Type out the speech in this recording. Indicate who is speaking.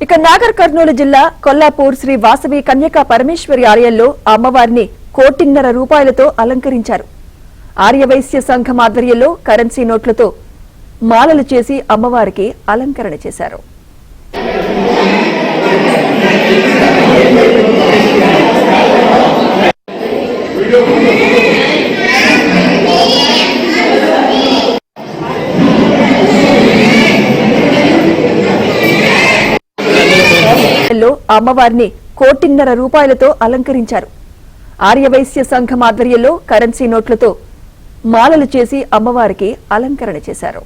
Speaker 1: ఇక నాగర్ కర్నూలు జిల్లా కొల్లాపూర్ శ్రీ వాసవి కన్యకా పరమేశ్వరి ఆలయంలో అమ్మవారిని 1,5 కోట్ల రూపాయలతో అలంకరించారు. ఆర్యవైశ్య సంఘం ఆధ్వర్యంలో కరెన్సీ నోట్లతో మాలలు చేసి అమ్మవారికి అలంకరణ చేశారు. అమ్మవారిని 1,5 కోట్ల రూపాయలతో అలంకరించారు. ఆర్యవైశ్య సంఘం ఆధ్వర్యంలో కరెన్సీ నోట్లతో మాలలు చేసి అమ్మవారికి అలంకరణ చేశారు.